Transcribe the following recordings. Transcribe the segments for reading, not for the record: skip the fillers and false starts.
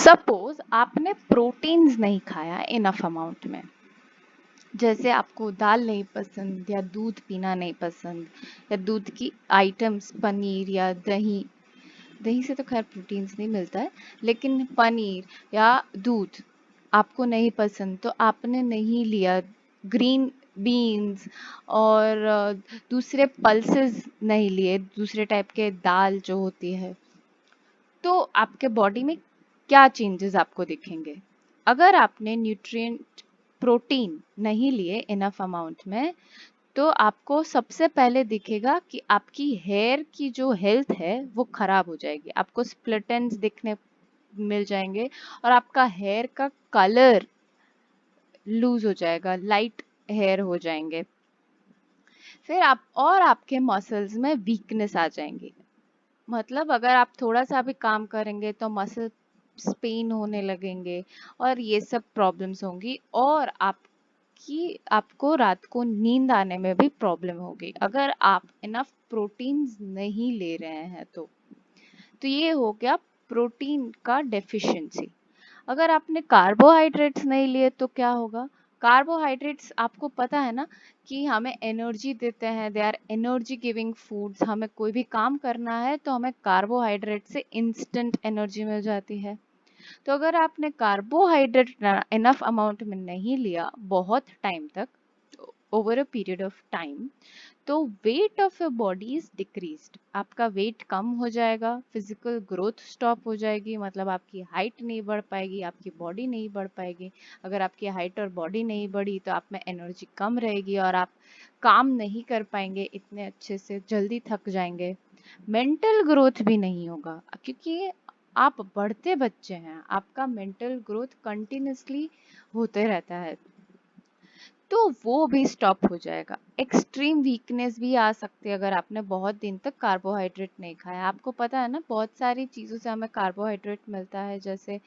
Suppose आपने proteins नहीं खाया इनफ अमाउंट में, जैसे आपको दाल नहीं पसंद या दूध पीना नहीं पसंद या दूध की आइटम्स पनीर या दही, दही से तो खैर प्रोटीन्स नहीं मिलता है, लेकिन पनीर या दूध आपको नहीं पसंद तो आपने नहीं लिया। ग्रीन बीन्स और दूसरे पल्सेस नहीं लिए, दूसरे टाइप के दाल जो होती है, तो आपके बॉडी में क्या चेंजेस आपको दिखेंगे? अगर आपने न्यूट्रिएंट प्रोटीन नहीं लिए इनफ अमाउंट में, तो आपको सबसे पहले दिखेगा कि आपकी हेयर की जो हेल्थ है वो खराब हो जाएगी, आपको स्प्लिट एंड्स दिखने मिल जाएंगे और आपका हेयर का कलर लूज हो जाएगा, लाइट हेयर हो जाएंगे। फिर आपके मसल्स में वीकनेस आ जाएंगी, मतलब अगर आप थोड़ा सा भी काम करेंगे तो मसल पेन होने लगेंगे और ये सब प्रॉब्लम्स होंगी, और आपको रात को नींद आने में भी प्रॉब्लम होगी अगर आप इनफ प्रोटीन्स नहीं ले रहे हैं। तो ये हो गया प्रोटीन का डेफिशिएंसी। अगर आपने कार्बोहाइड्रेट्स नहीं लिए तो क्या होगा? कार्बोहाइड्रेट्स आपको पता है ना कि हमें एनर्जी देते हैं, they are energy giving foods. हमें कोई भी काम करना है तो हमें कार्बोहाइड्रेट से इंस्टेंट एनर्जी मिल जाती है। तो अगर आपने कार्बोहाइड्रेट इनफ अमाउंट में नहीं लिया बहुत टाइम तक, over a period of time, तो weight of your body is decreased, आपका वेट कम हो जाएगा, फिजिकल ग्रोथ स्टॉप हो जाएगी, मतलब आपकी हाइट नहीं बढ़ पाएगी, आपकी बॉडी नहीं बढ़ पाएगी। अगर आपकी हाइट और बॉडी नहीं बढ़ी तो आप में एनर्जी कम रहेगी और आप काम नहीं कर पाएंगे इतने अच्छे से, जल्दी थक जाएंगे। मेंटल ग्रोथ भी नहीं होगा क्योंकि आप बढ़ते बच्चे हैं, आपका मेंटल ग्रोथ कंटिन्यूसली होते रहता है, तो वो भी स्टॉप हो जाएगा। एक्सट्रीम वीकनेस भी आ सकती है अगर आपने बहुत दिन तक कार्बोहाइड्रेट नहीं खाया। आपको पता है ना बहुत सारी चीज़ों से हमें कार्बोहाइड्रेट मिलता है, जैसे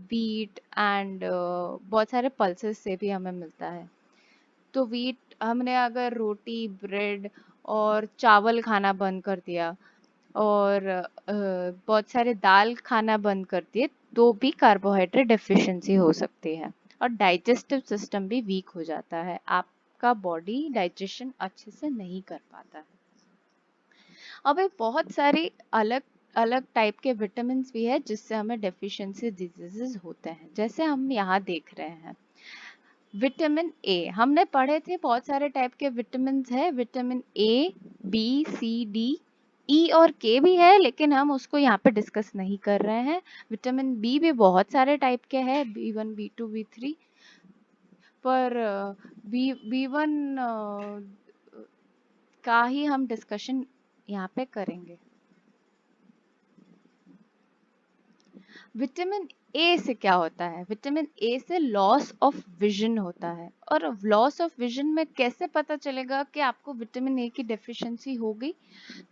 वीट एंड बहुत सारे पल्सेस से भी हमें मिलता है। तो वीट हमने अगर रोटी ब्रेड और चावल खाना बंद कर दिया और बहुत सारे दाल खाना बंद कर दिए तो भी कार्बोहाइड्रेट डेफिशिएंसी हो सकती है, और डाइजेस्टिव सिस्टम भी वीक हो जाता है, आपका बॉडी डाइजेशन अच्छे से नहीं कर पाता है। अब एक बहुत सारी अलग अलग टाइप के विटामिन भी है जिससे हमें डेफिशिएंसी डिजीजेस होते हैं, जैसे हम यहाँ देख रहे हैं। विटामिन ए हमने पढ़े थे, बहुत सारे टाइप के विटामिन है, vitamin A B C D E और के भी है, लेकिन हम उसको यहाँ पे डिस्कस नहीं कर रहे हैं। विटामिन बी भी बहुत सारे टाइप के हैं, B1 B2 B3, पर B1 का ही हम डिस्कशन यहाँ पे करेंगे। विटामिन ए से क्या होता है? विटामिन ए से लॉस ऑफ विजन होता है, और लॉस ऑफ विजन में कैसे पता चलेगा कि आपको विटामिन ए की डेफिशिएंसी हो गई?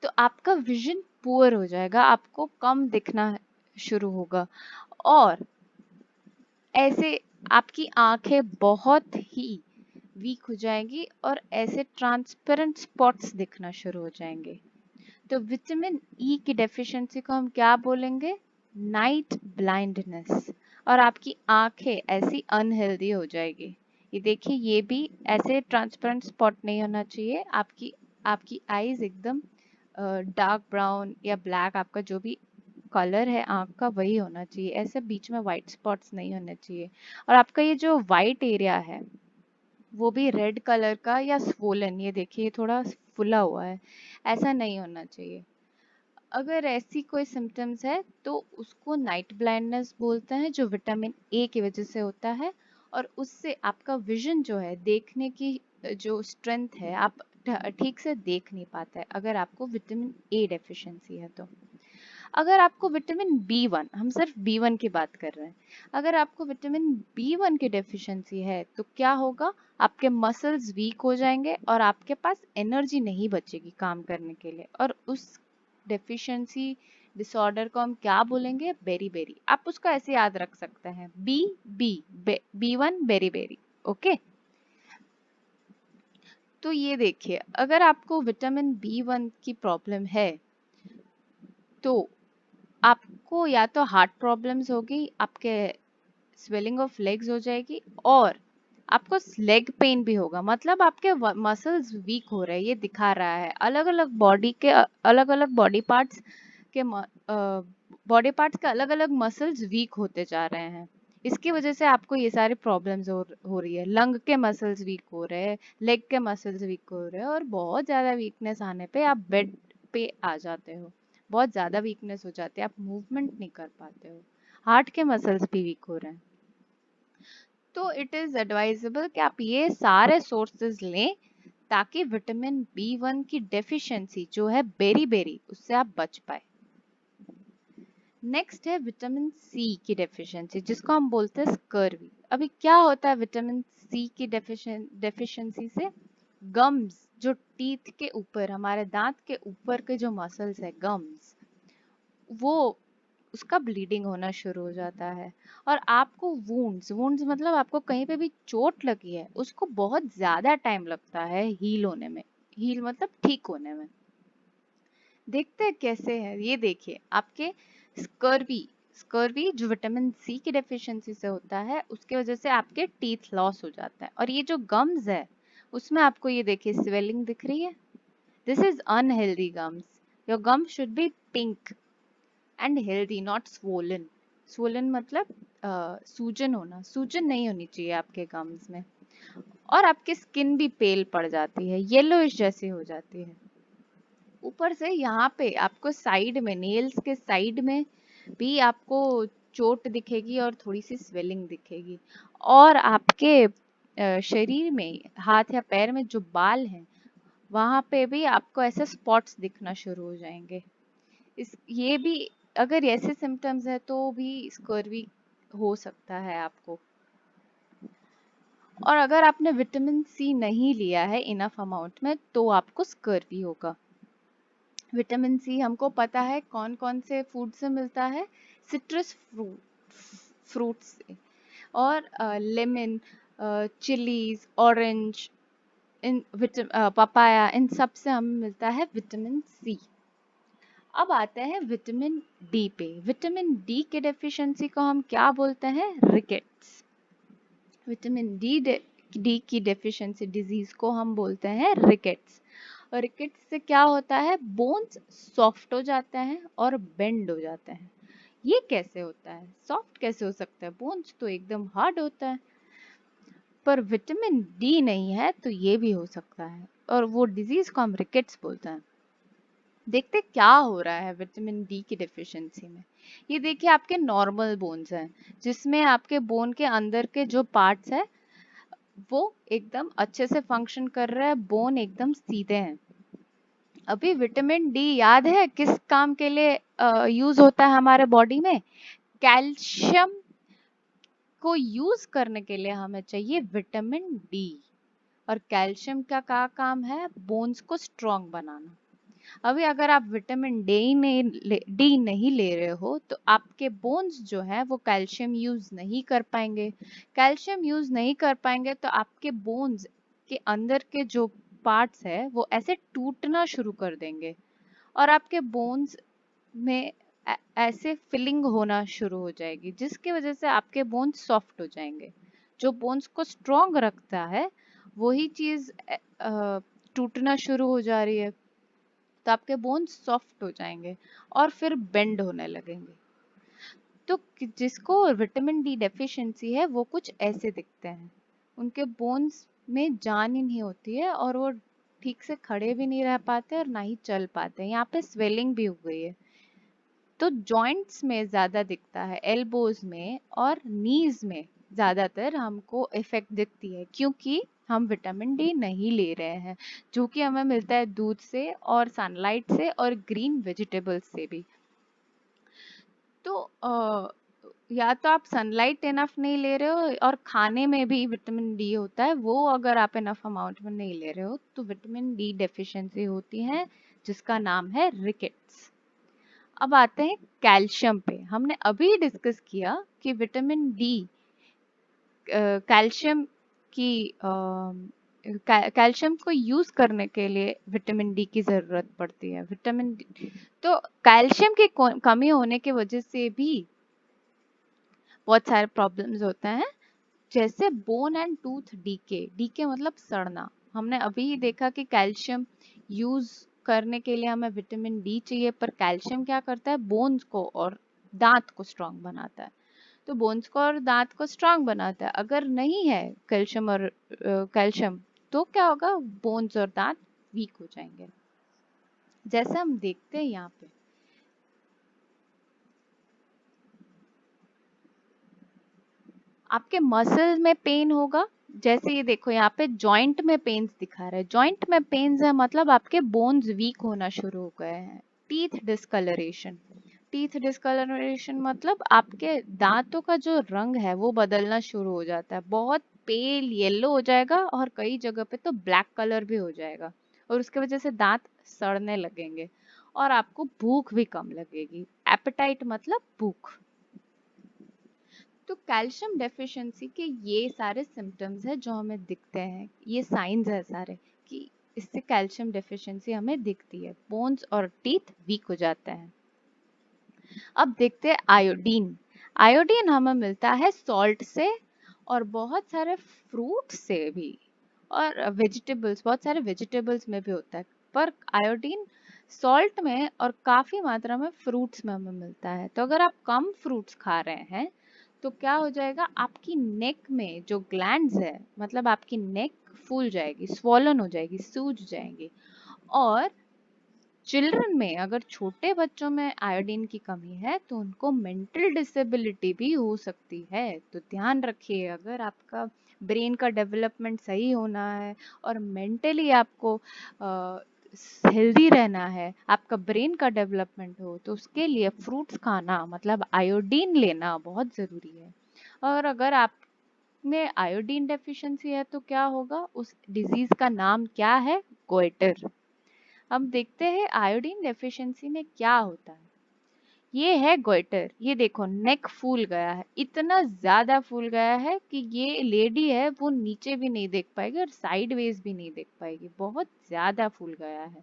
तो आपका विजन पुअर हो जाएगा, आपको कम दिखना शुरू होगा, और ऐसे आपकी आंखें बहुत ही वीक हो जाएंगी और ऐसे ट्रांसपेरेंट स्पॉट्स दिखना शुरू हो जाएंगे। तो विटामिन ई की डेफिशिएंसी को हम क्या बोलेंगे? Night blindness. और आपकी आंखें ऐसी अनहेल्दी हो जाएगी। ये देखिए, ये भी ऐसे ट्रांसपेरेंट स्पॉट नहीं होना चाहिए, आपकी आपकी आईज एकदम डार्क ब्राउन या ब्लैक, आपका जो भी कलर है आंख का वही होना चाहिए, ऐसे बीच में व्हाइट स्पॉट्स नहीं होने चाहिए। और आपका ये जो व्हाइट एरिया है वो भी रेड कलर का या स्वोलन, ये देखिए थोड़ा फुला हुआ है, ऐसा नहीं होना चाहिए। अगर ऐसी कोई सिम्टम्स है तो उसको नाइट ब्लाइंडनेस बोलते हैं, जो विटामिन ए की वजह से होता है, और उससे आपका विजन जो है, देखने की जो स्ट्रेंथ है, आप ठीक से देख नहीं पाते अगर आपको विटामिन ए डेफिशिएंसी है। तो अगर आपको विटामिन B1, हम सिर्फ B1 की बात कर रहे हैं, अगर आपको विटामिन B1 की डेफिशिएंसी है तो क्या होगा? आपके मसल्स वीक हो जाएंगे और आपके पास एनर्जी नहीं बचेगी काम करने के लिए, और उस डेफिशिएंसी डिसऑर्डर को हम क्या बोलेंगे? Berry berry. आप उसको ऐसे याद रख सकते हैं, B1 बेरी बेरी। ओके, तो ये देखिए, अगर आपको विटामिन B1 की प्रॉब्लम है तो आपको आपको या तो हार्ट प्रॉब्लम्स होगी, आपके स्वेलिंग ऑफ लेग्स हो जाएगी, और आपको लेग पेन भी होगा। मतलब आपके मसल्स वीक हो रहे हैं, ये दिखा रहा है। अलग अलग बॉडी के अलग अलग के अलग अलग मसल्स वीक होते जा रहे हैं। इसकी वजह से आपको ये सारी प्रॉब्लम्स हो रही है। लंग के मसल्स वीक हो रहे हैं, लेग के मसल्स वीक हो रहे हैं, और बहुत ज्यादा वीकनेस आने पे आप बेड पे आ जाते हो। बहुत ज्यादा वीकनेस हो जाती है, आप मूवमेंट नहीं कर पाते हो। हार्ट के मसल्स भी वीक हो रहे हैं। तो इट इज एडवाइजेबल कि आप ये सारे सोर्सेज लें, ताकि विटामिन B1 की डेफिशिएंसी जो है बेरी बेरी, उससे आप बच पाए। नेक्स्ट है विटामिन सी की डेफिशिएंसी, जिसको हम बोलते हैं स्कर्वी। अभी क्या होता है विटामिन सी की डेफिशिएंसी से? गम्स, जो टीथ के ऊपर, हमारे दांत के ऊपर के जो मसल्स है गम्स, वो उसका ब्लीडिंग होना शुरू हो जाता है। और आपको वुंड्स वुंड्स मतलब आपको कहीं पे भी चोट लगी है, उसको बहुत ज्यादा टाइम लगता है हील होने में। हील मतलब ठीक होने में। देखते हैं कैसे है, ये देखिए आपके स्कर्वी। स्कर्वी जो विटामिन सी की डेफिशिएंसी से होता है, उसके वजह से आपके टीथ लॉस हो जाता है। और ये जो गम्स है, उसमें आपको ये देखिए स्वेलिंग दिख रही है। This is unhealthy gums. Your gums should be pink and healthy, not swollen. Swollen मतलब सूजन होना, सूजन नहीं होनी चाहिए आपके गम्स में। और आपकी स्किन भी पेल पड़ जाती है, येलोइश जैसी हो जाती है। ऊपर से यहाँ पे आपको साइड में, नेल्स के साइड में भी आपको चोट दिखेगी और थोड़ी सी स्वेलिंग दिखेगी। और आपके शरीर में, हाथ या पैर में जो बाल हैं, वहां पे भी आपको ऐसे स्पॉट्स दिखना शुरू हो जाएंगे। ये भी, अगर ऐसे सिम्टम्स है तो भी स्कर्वी हो सकता है आपको। और अगर आपने विटामिन सी नहीं लिया है इनफ अमाउंट में, तो आपको स्कर्वी होगा। विटामिन सी हमको पता है कौन कौन से फूड से मिलता है। सिट्रस फ्रूट से, और लेमन, चिलीज, ऑरेंज, पपाया, इन सब से हमें मिलता है विटामिन सी। अब आते हैं विटामिन डी पे। विटामिन डी के डेफिशिएंसी को हम क्या बोलते हैं? रिकेट्स। विटामिन डी की डेफिशिएंसी डिजीज को हम बोलते हैं रिकेट्स। और रिकेट्स से क्या होता है? बोन्स सॉफ्ट हो जाते हैं और बेंड हो जाते हैं। ये कैसे होता है? सॉफ्ट कैसे हो सकता है? बोन्स तो एकदम हार्ड होता है। पर विटामिन डी नहीं है तो ये भी हो सकता है, और वो डिजीज को हम रिकेट्स बोलते हैं। देखते क्या हो रहा है विटामिन डी की डेफिशिएंसी में। ये देखिए आपके नॉर्मल बोन्स हैं, जिसमें आपके बोन के अंदर के जो पार्ट्स है वो एकदम अच्छे से फंक्शन कर रहे हैं, बोन एकदम सीधे हैं। अभी विटामिन डी याद है किस काम के लिए यूज होता है हमारे बॉडी में? कैल्शियम को यूज करने के लिए हमें चाहिए विटामिन डी। और कैल्शियम का क्या काम है? बोन्स को स्ट्रॉन्ग बनाना। अभी अगर आप विटामिन डी नहीं ले रहे हो, तो आपके बोन्स जो है वो कैल्शियम यूज नहीं कर पाएंगे। कैल्शियम यूज नहीं कर पाएंगे तो आपके बोन्स के अंदर के जो पार्ट्स है वो ऐसे टूटना शुरू कर देंगे, और आपके बोन्स में ऐसे फिलिंग होना शुरू हो जाएगी, जिसकी वजह से आपके बोन्स सॉफ्ट हो जाएंगे। जो बोन्स को स्ट्रॉन्ग रखता है वही चीज टूटना शुरू हो जा रही है, तो आपके बोन्स सॉफ्ट हो जाएंगे और फिर बेंड होने लगेंगे। तो जिसको विटामिन डी डेफिशिएंसी है वो कुछ ऐसे दिखते हैं। उनके बोन्स में जान ही नहीं होती है, और वो ठीक से खड़े भी नहीं रह पाते और ना ही चल पाते। यहाँ पे स्वेलिंग भी हो गई है। तो जॉइंट्स में ज्यादा दिखता है, एल्बोज में और नीज में ज्यादातर हमको इफेक्ट दिखती है, क्योंकि हम विटामिन डी नहीं ले रहे हैं, जो कि हमें मिलता है दूध से और सनलाइट से और ग्रीन वेजिटेबल्स से भी। तो या तो आप सनलाइट इनफ नहीं ले रहे हो, और खाने में भी विटामिन डी होता है, वो अगर आप इनफ अमाउंट में नहीं ले रहे हो तो विटामिन डी डेफिशिएंसी होती है, जिसका नाम है रिकेट्स। अब आते हैं कैल्शियम पे। हमने अभी डिस्कस किया कि विटामिन डी कैल्शियम की कैल्शियम को यूज करने के लिए विटामिन डी की जरूरत पड़ती है। विटामिन डी, तो कैल्शियम की कमी होने की वजह से भी बहुत सारे प्रॉब्लम्स होते हैं, जैसे bone and tooth decay. Decay मतलब सड़ना। हमने अभी ही देखा कि कैल्शियम यूज करने के लिए हमें विटामिन डी चाहिए, पर कैल्शियम क्या करता है, बोन्स को और दांत को स्ट्रांग बनाता है। तो बोन्स को और दांत को स्ट्रांग बनाता है। अगर नहीं है कैल्शियम और कैल्शियम, तो क्या होगा, बोन्स और दांत वीक हो जाएंगे। जैसे हम देखते हैं यहाँ पे, आपके मसल में पेन होगा। जैसे ये देखो यहाँ पे जॉइंट में पेन्स दिखा रहा है। जॉइंट में पेन्स है मतलब आपके बोन्स वीक होना शुरू हो गए हैं। Teeth discolouration. टीथ डिस्कलरेशन मतलब आपके दांतों का जो रंग है वो बदलना शुरू हो जाता है, बहुत पेल येलो हो जाएगा और कई जगह पे तो ब्लैक कलर भी हो जाएगा, और उसके वजह से दांत सड़ने लगेंगे और आपको भूख भी कम लगेगी। एपेटाइट मतलब भूख। तो कैल्शियम डेफिशिएंसी के ये सारे सिम्टम्स है जो हमें दिखते हैं, ये साइंस है सारे कि इससे कैल्शियम डेफिशिएंसी हमें दिखती है, बोन्स और टीथ वीक हो जाते हैं। अब देखते हैं आयोडीन। आयोडीन हमें मिलता है सॉल्ट से और बहुत सारे फ्रूट से भी, और वेजिटेबल्स, बहुत सारे वेजिटेबल्स में भी होता है। पर आयोडीन सॉल्ट में और काफी मात्रा में फ्रूट्स में हमें मिलता है। तो अगर आप कम फ्रूट्स खा रहे हैं तो क्या हो जाएगा, आपकी नेक में जो ग्लैंड्स है, मतलब आपकी नेक फूल जाएगी, स्वॉलन हो जाएगी, सूज जाएंगी। और चिल्ड्रन में, अगर छोटे बच्चों में आयोडीन की कमी है तो उनको मेंटल डिसेबिलिटी भी हो सकती है। तो ध्यान रखिए, अगर आपका ब्रेन का डेवलपमेंट सही होना है और मेंटली आपको हेल्दी रहना है, आपका ब्रेन का डेवलपमेंट हो, तो उसके लिए फ्रूट्स खाना मतलब आयोडीन लेना बहुत ज़रूरी है। और अगर आप में आयोडीन डेफिशिएंसी है तो क्या होगा, उस डिजीज का नाम क्या है, गोइटर। हम देखते हैं आयोडीन डेफिशिएंसी में क्या होता है। ये है गोइटर। ये देखो नेक फूल गया है, इतना ज्यादा फूल गया है कि ये लेडी है वो नीचे भी नहीं देख पाएगी और साइडवेज भी नहीं देख पाएगी, बहुत ज्यादा फूल गया है।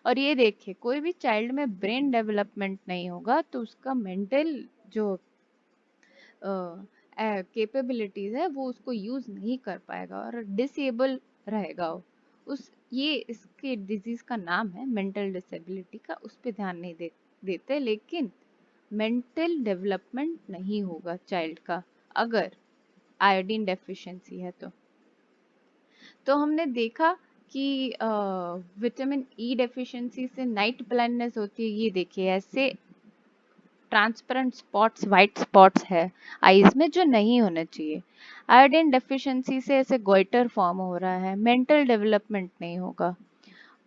और ये देखिए, कोई भी चाइल्ड में ब्रेन डेवलपमेंट नहीं होगा तो उसका मेंटल जो कैपेबिलिटीज है वो उसको यूज नहीं कर पाएगा और डिसेबल रहेगा वो। उस ये इसके डिजीज का नाम है मेंटल डिसेबिलिटी का, उस पर ध्यान नहीं देते, लेकिन मेंटल डेवलपमेंट नहीं होगा चाइल्ड का अगर आयोडीन डेफिशिएंसी है तो हमने देखा कि विटामिन ई डेफिशिएंसी से नाइट ब्लाइंडनेस होती है। ये देखिए ऐसे ट्रांसपेरेंट स्पॉट्स, वाइट स्पॉट्स है आईज में जो नहीं होने चाहिए। आयोडीन डेफिशिएंसी से ऐसे गोइटर फॉर्म हो रहा है, मेंटल डेवलपमेंट नहीं होगा।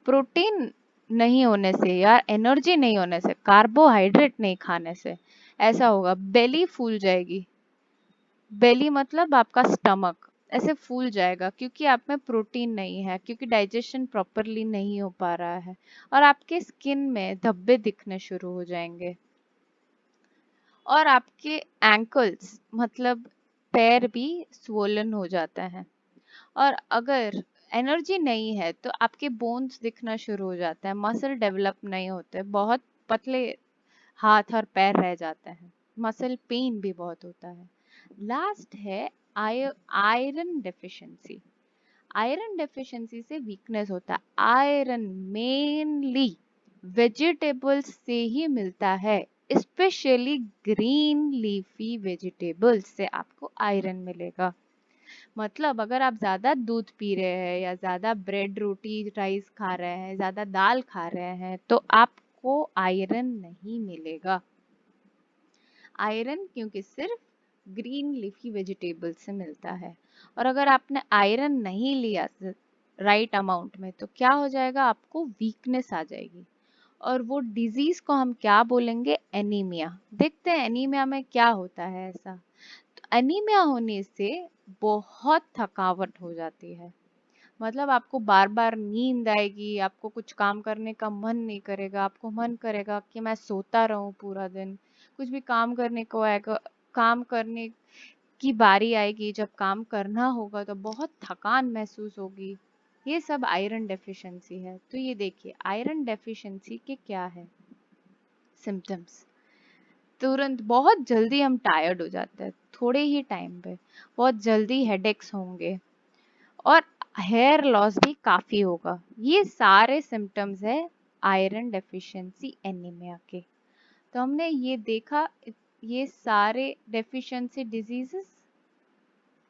प्रोटीन नहीं होने से या एनर्जी नहीं होने से, कार्बोहाइड्रेट नहीं खाने से ऐसा होगा, बेली फूल जाएगी। बेली मतलब आपका स्टमक ऐसे फूल जाएगा क्योंकि आप में प्रोटीन नहीं है, क्योंकि डाइजेशन प्रॉपरली नहीं हो पा रहा है। और आपके स्किन में धब्बे दिखने शुरू हो जाएंगे और आपके एंकल्स मतलब पैर भी स्वोलन हो जाता है। और अगर एनर्जी नहीं है तो आपके बोन्स दिखना शुरू हो जाता है, मसल डेवलप नहीं होते, बहुत पतले हाथ और पैर रह जाते हैं, मसल पेन भी बहुत होता है। लास्ट है आयरन डेफिशिएंसी। आयरन डेफिशिएंसी से वीकनेस होता है। आयरन मेनली वेजिटेबल्स से ही मिलता है, स्पेशली ग्रीन लीफी वेजिटेबल्स से आपको आयरन मिलेगा। मतलब अगर आप ज्यादा दूध पी रहे हैं या ज्यादा ब्रेड रोटी राइस खा रहे हैं, ज्यादा दाल खा रहे हैं, तो आपको आयरन नहीं मिलेगा। आयरन क्योंकि सिर्फ ग्रीन लीफी वेजिटेबल से मिलता है। और अगर आपने आयरन नहीं लिया राइट अमाउंट में तो क्या हो जाएगा, आपको वीकनेस आ जाएगी। और वो डिजीज को हम क्या बोलेंगे, एनीमिया। देखते हैं एनीमिया में क्या होता है ऐसा। तो एनीमिया होने से बहुत थकावट हो जाती है, मतलब आपको बार बार नींद आएगी, आपको कुछ काम करने का मन नहीं करेगा, आपको मन करेगा कि मैं सोता रहूं पूरा दिन। कुछ भी काम करने को आएगा, काम करने की बारी आएगी, जब काम करना होगा तो बहुत थकान महसूस होगी। ये सब आयरन डेफिशिएंसी है। तो ये देखिए आयरन डेफिशिएंसी के क्या है सिम्टम्स। तुरंत बहुत जल्दी हम टायर्ड हो जाते हैं थोड़े ही टाइम पे, बहुत जल्दी हेडेक्स होंगे और हेयर लॉस भी काफी होगा। ये सारे सिम्टम्स है आयरन डेफिशिएंसी एनीमिया के। तो हमने ये देखा ये सारे डेफिशिएंसी डिजीजेस,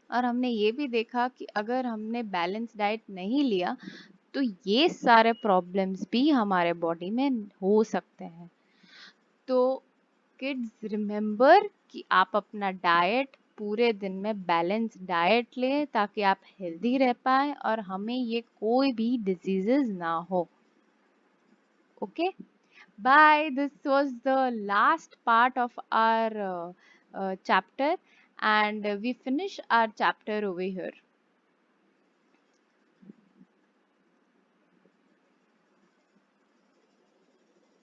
और हमने ये भी देखा कि अगर हमने बैलेंस डाइट नहीं लिया तो ये सारे प्रॉब्लम्स भी हमारे बॉडी में हो सकते हैं। तो किड्स रिमेम्बर कि आप अपना डाइट पूरे दिन में बैलेंस डाइट लें ताकि आप हेल्दी रह पाए और हमें ये कोई भी डिजीजेस ना हो। Okay, bye. This was the last part of our chapter, and we finish our chapter over here.